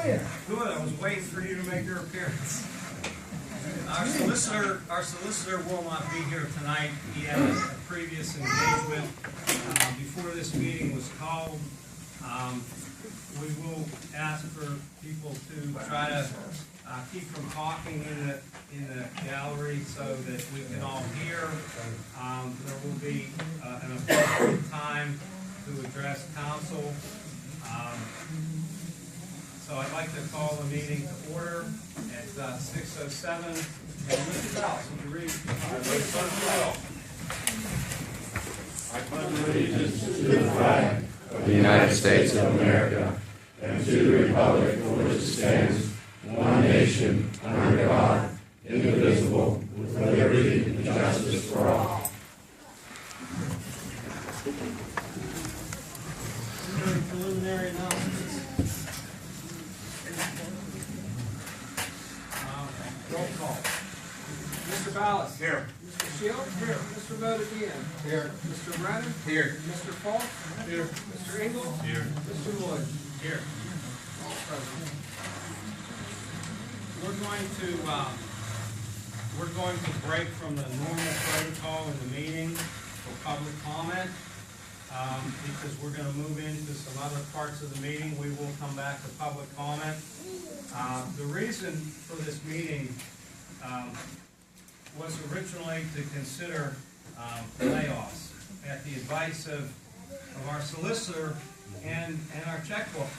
are you? Good. I was waiting for you to make your appearance. Our solicitor will not be here tonight. He had a previous engagement before this meeting was called. We will ask for people to try to keep from talking in the gallery so that we can all hear. There will be an appropriate time to address council. So I'd like to call the meeting to order at 6:07. And Mr. Dallas, would you read? I pledge allegiance to the flag of the United States of America and to the republic for which it stands, one nation, under God, indivisible, with liberty and justice for all. Preliminary announcements. Roll call. Mr. Ballas. Here. Mr. Shields. Here. Mr. Bodeghian. Here. Mr. Brennan. Here. Mr. Faulk. Here. Mr. Engel. Here. Mr. Wood. Here. All present. We're going to break from the normal protocol in the meeting for public comment because we're going to move into some other parts of the meeting. We will come back to public comment. The reason for this meeting was originally to consider layoffs at the advice of our solicitor and our checkbook.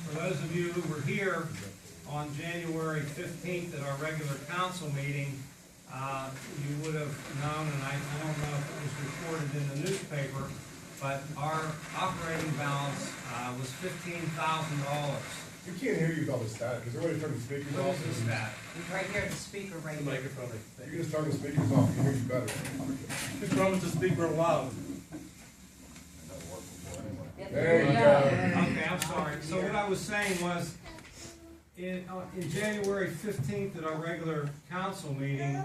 For those of you who were here on January 15th at our regular council meeting, you would have known, and I don't know if it was reported in the newspaper, but our operating balance was $15,000. We can't hear you with all this static. Is there a way to turn the speakers What off? is that? Right here at the speaker right here. Microphone. You can just turn the speakers off. We can hear you better. Just run with the speaker loud. There you go. Okay, I'm sorry. So what I was saying was, in January 15th at our regular council meeting,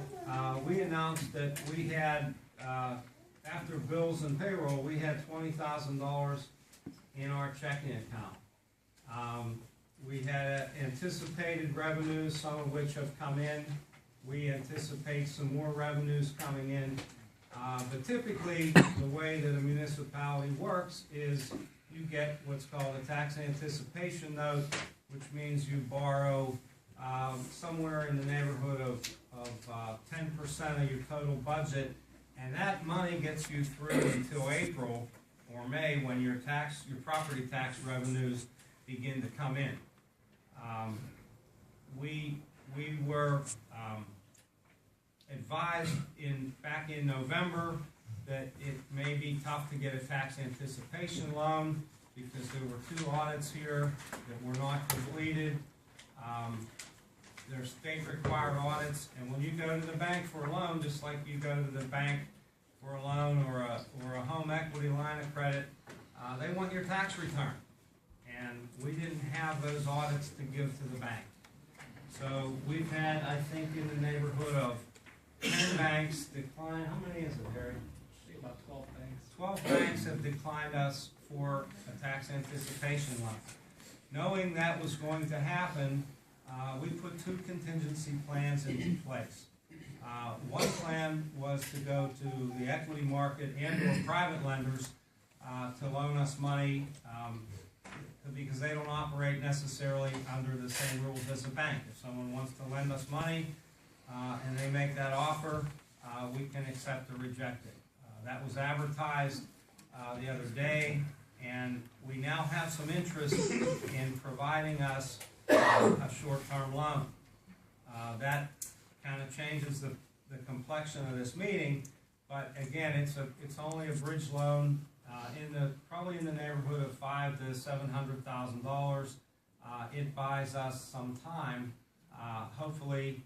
we announced that we had, after bills and payroll, we had $20,000 in our checking account. We had anticipated revenues, some of which have come in. We anticipate some more revenues coming in. But typically, the way that a municipality works is you get what's called a tax anticipation note, which means you borrow somewhere in the neighborhood of 10% of your total budget, and that money gets you through until April or May when your property tax revenues begin to come in. We were advised back in November that it may be tough to get a tax anticipation loan because there were 2 audits here that were not completed. They're state required audits, and when you go to the bank for a loan, just like you go to the bank for a loan or a home equity line of credit, they want your tax return. And we didn't have those audits to give to the bank. So we've had, I think, in the neighborhood of 10 banks decline. How many is it, Harry? About 12 banks. 12 banks have declined us for a tax anticipation loan. Knowing that was going to happen, we put 2 contingency plans into place. One plan was to go to the equity market and or private lenders to loan us money because they don't operate necessarily under the same rules as a bank. If someone wants to lend us money and they make that offer, we can accept or reject it. That was advertised the other day, and we now have some interest in providing us a short-term loan. That kind of changes the complexion of this meeting, but again, it's only a bridge loan probably in the neighborhood of $500,000 to $700,000. It buys us some time, hopefully,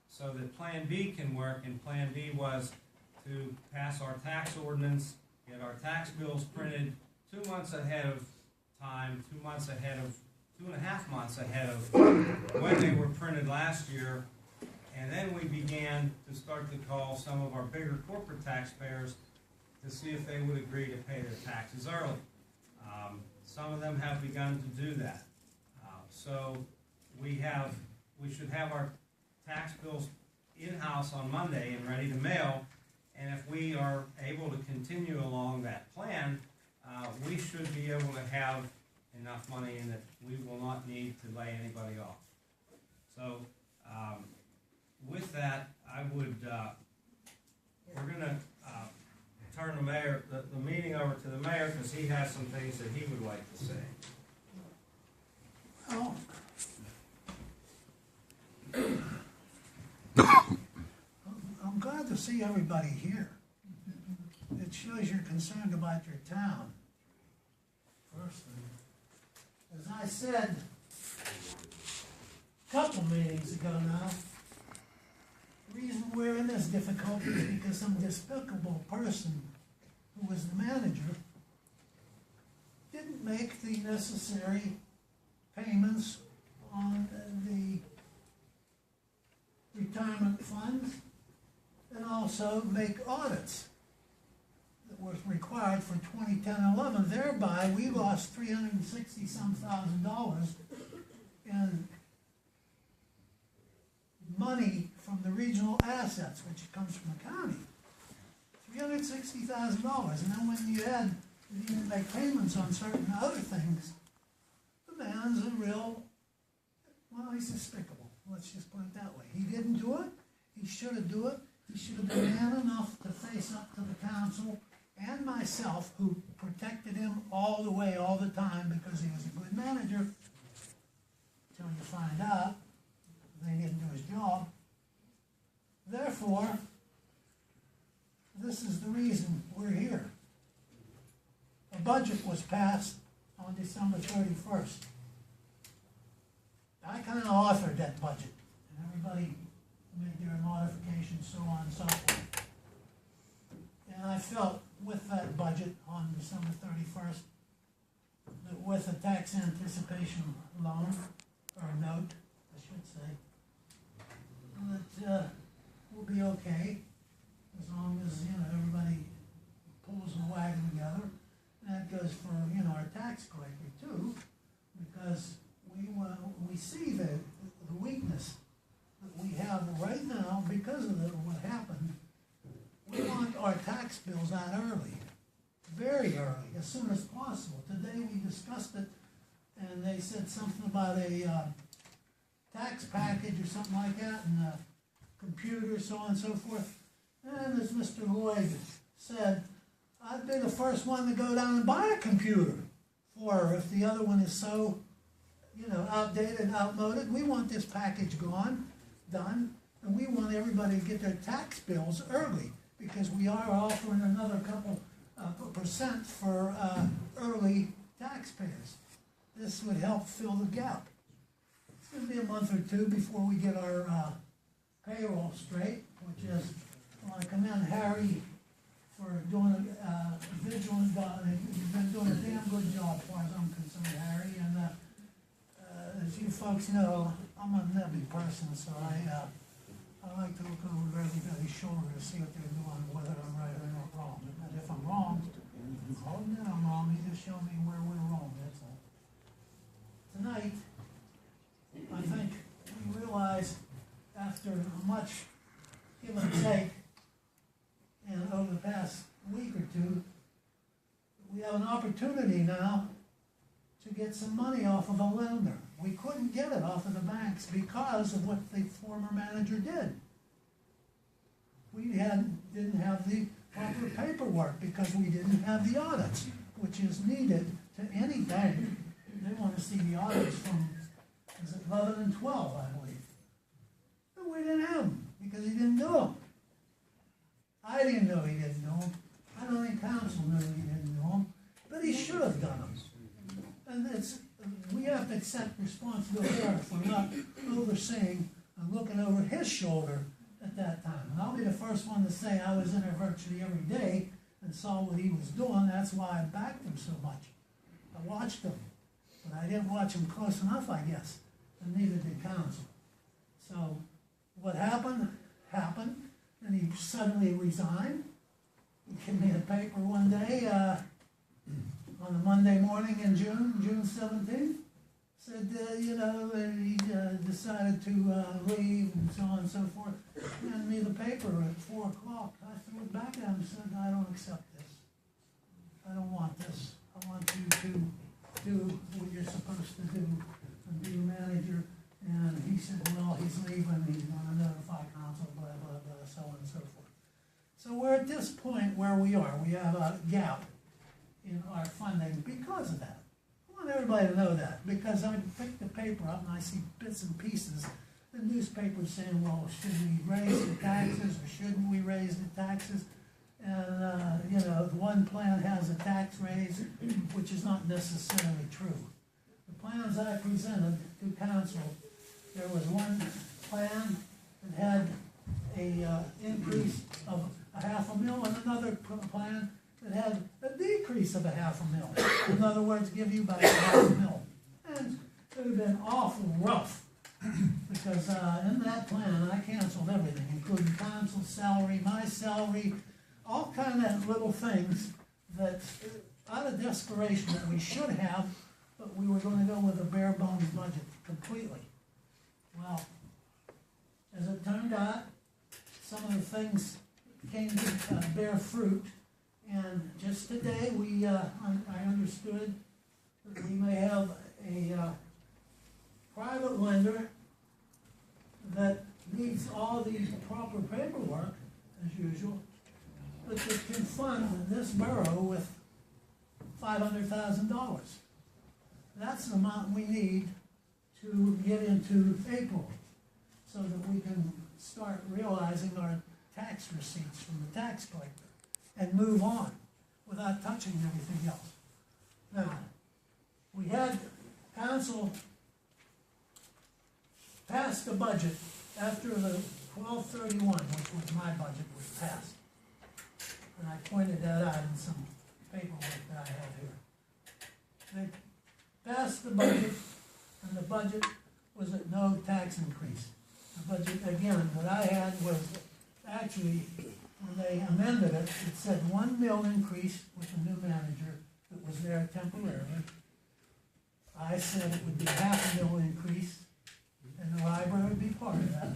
so that Plan B can work. And Plan B was to pass our tax ordinance, get our tax bills printed 2 months ahead of time, 2 months ahead of 2.5 months ahead of when they were printed last year, and then we began to start to call some of our bigger corporate taxpayers to see if they would agree to pay their taxes early. Some of them have begun to do that. So we should have our tax bills in-house on Monday and ready to mail. And if we are able to continue along that plan, we should be able to have enough money in that we will not need to lay anybody off. So, with that, I would, we're gonna, turn the meeting over to the mayor, because he has some things that he would like to say. Well, I'm glad to see everybody here. It shows you're concerned about your town. First thing, as I said a couple meetings ago now, the reason we're in this difficulty is because some despicable person who was the manager didn't make the necessary payments on the retirement funds and also make audits that was required for 2010-11. Thereby, we lost $360-some thousand in money from the regional assets, which comes from the county. $360,000, and then when you didn't make payments on certain other things, the man's a real, well, he's despicable. Let's just put it that way. He didn't do it. He should have done it. He should have been man enough to face up to the council and myself, who protected him all the way, all the time, because he was a good manager, until you find out that he didn't do his job. Therefore, this is the reason we're here. A budget was passed on December 31st. I kind of authored that budget, and everybody made their modifications, so on and so forth. And I felt with that budget on December 31st, that with a tax anticipation loan, or note, I should say, that we'll be okay, as long as, everybody pulls the wagon together. And that goes for, our tax collector too, because we see the weakness that we have right now because of what happened. We want our tax bills out early, very early, as soon as possible. Today we discussed it, and they said something about a tax package or something like that, and a computer, so on and so forth. And as Mr. Lloyd said, I'd be the first one to go down and buy a computer for her if the other one is so, outdated and outmoded. We want this package done, and we want everybody to get their tax bills early, because we are offering another couple percent for early taxpayers. This would help fill the gap. It's going to be a month or two before we get our payroll straight, which is, I want to commend Harry for doing a vigilant job. You've been doing a damn good job, as far as I'm concerned, Harry. And as you folks know, I'm a nebby person, so I like to look over everybody's shoulder to see what they're doing, whether I'm right or not wrong. And if I'm wrong, I'll admit I'm wrong. You just show me where we're wrong, that's all. Tonight, I think we realize, after much give and take, and over the past week or two, we have an opportunity now to get some money off of a lender. We couldn't get it off of the banks because of what the former manager did. We didn't have the proper paperwork because we didn't have the audits, which is needed to any bank. They want to see the audits from, is it 11 and 12, I believe. But we didn't have them because he didn't do them. I didn't know he didn't do them. I don't think council knew he didn't do them, but he should have done them. And we have to accept responsibility for not overseeing and looking over his shoulder at that time. And I'll be the first one to say I was in there virtually every day and saw what he was doing. That's why I backed him so much. I watched him, but I didn't watch him close enough, I guess, and neither did council. So what happened, and he suddenly resigned. He gave me a paper one day, on a Monday morning in June 17th, said, you know, that he decided to leave and so on and so forth. Handed me the paper at 4 o'clock. I threw it back at him and said, I don't accept this. I don't want this. I want you to do what you're supposed to do and be a manager. And he said, well, he's leaving, he's gonna notify council, blah, blah, blah, so on and so forth. So we're at this point where we are. We have a gap in our funding because of that. I want everybody to know that, because I pick the paper up and I see bits and pieces. The newspaper's saying, well, should we raise the taxes or shouldn't we raise the taxes? And, you know, the one plan has a tax raise, which is not necessarily true. The plans I presented to council, there was one plan that had a increase of $500,000 and another plan that had a decrease of $500,000. In other words, give you back $500,000. And it would have been awful rough, because in that plan, I canceled everything, including council's salary, my salary, all kind of little things that, out of desperation, that we should have, but we were going to go with a bare bones budget completely. Well, as it turned out, some of the things came to bear fruit, and just today I understood that we may have a private lender that needs all the proper paperwork, as usual, but that can fund this borough with $500,000. That's the amount we need to get into April, so that we can start realizing our tax receipts from the tax collector and move on without touching everything else. Now, we had council pass the budget after the 12/31, which was my budget, was passed. And I pointed that out in some paperwork that I have here. They passed the budget, and the budget was at no tax increase. The budget, again, that I had was actually, when they amended it, it said $1 million increase with the new manager that was there temporarily. I said it would be $500,000 increase, and the library would be part of that.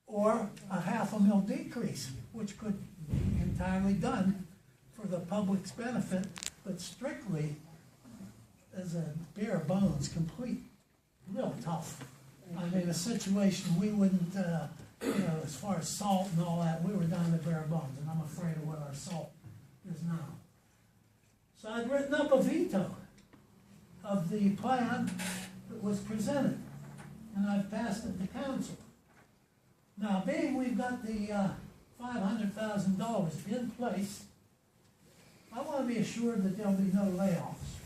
Or a $500,000 decrease, which could be entirely done for the public's benefit, but strictly as a bare bones, complete, real tough. I mean, a situation we wouldn't, you know, as far as salt and all that, we were down to bare bones, and I'm afraid of what our salt is now. So I'd written up a veto of the plan that was presented, and I've passed it to council. Now, being we've got the $500,000 in place, I want to be assured that there'll be no layoffs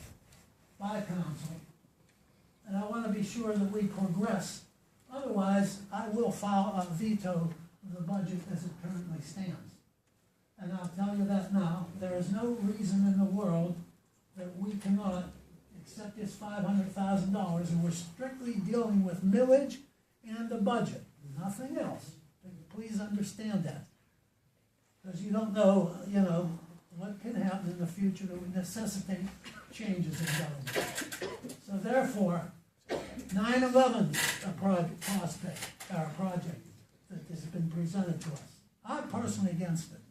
by council, and I want to be sure that we progress. Otherwise, I will file a veto of the budget as it currently stands. And I'll tell you that now, there is no reason in the world that we cannot accept this $500,000, and we're strictly dealing with millage and the budget, nothing else. Please understand that, because you don't know, you know, what can happen in the future that would necessitate changes in government. So therefore, 9/11 a project that has been presented to us. I'm personally against it.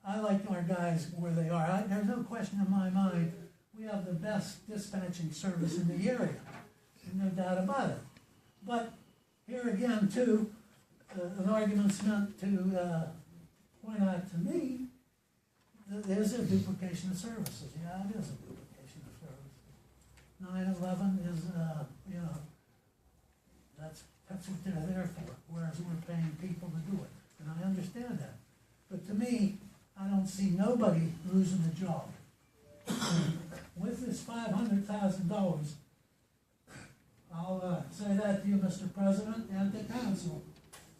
I like our guys where they are. There's no question in my mind, we have the best dispatching service in the area, no doubt about it. But here again, too, an argument's meant to point out to me that there's a duplication of services. Yeah, it is a duplication of services. 9/11 is, you know, that's what they're there for, whereas we're paying people to do it. And I understand that. But to me, I don't see nobody losing a job. And with this $500,000, I'll say that to you, Mr. President, and to council,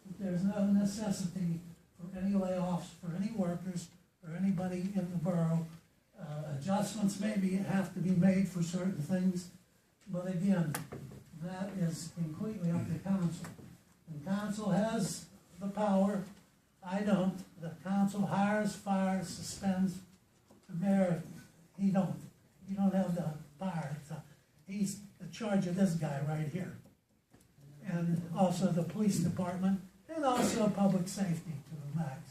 that there's no necessity for any layoffs for any workers or anybody in the borough. Adjustments maybe have to be made for certain things, but again, that is completely up to council. And council has the power. I don't. The council hires, fires, suspends. The mayor, he don't. You don't have the power. He's the charge of this guy right here. And also the police department, and also public safety to the max.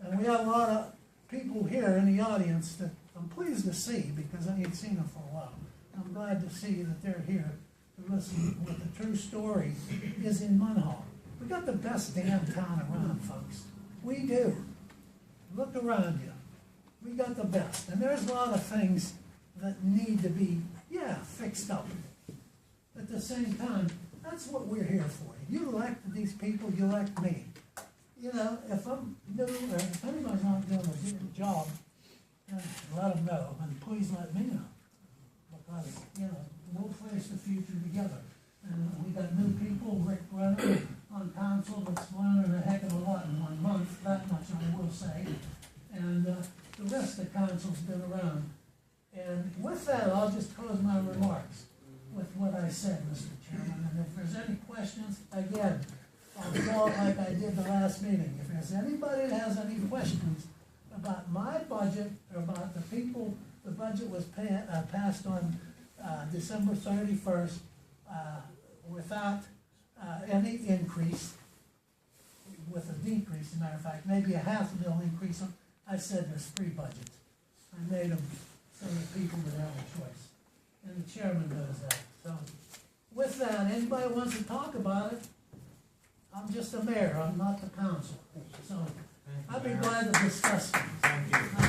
And we have a lot of people here in the audience that I'm pleased to see, because I ain't seen them for a while. I'm glad to see that they're here to listen what the true story is in Munhall. We got the best damn town around, folks. We do. Look around you. We got the best. And there's a lot of things that need to be, fixed up. At the same time, that's what we're here for. You elect these people, you elect me. You know, if I'm new, or if anybody's not doing a good job, then let them know, and please let me know. Because, we'll face the future together. And we got new people, Rick Brenner on council, that's learning a heck of a lot in 1 month, that much I will say. And the rest of the council's been around. And with that, I'll just close my remarks with what I said, Mr. Chairman. And if there's any questions, again, I'll call it like I did the last meeting. If there's anybody that has any questions about my budget, or about the people, the budget was passed on December 31st without any increase, with a decrease, as a matter of fact, maybe a $500,000 increase. I said there's 3 budgets. I made them so that people would have a choice. And the chairman knows that. So with that, anybody wants to talk about it, I'm just a mayor, I'm not the council. So I'd be glad to discuss things. Thank you.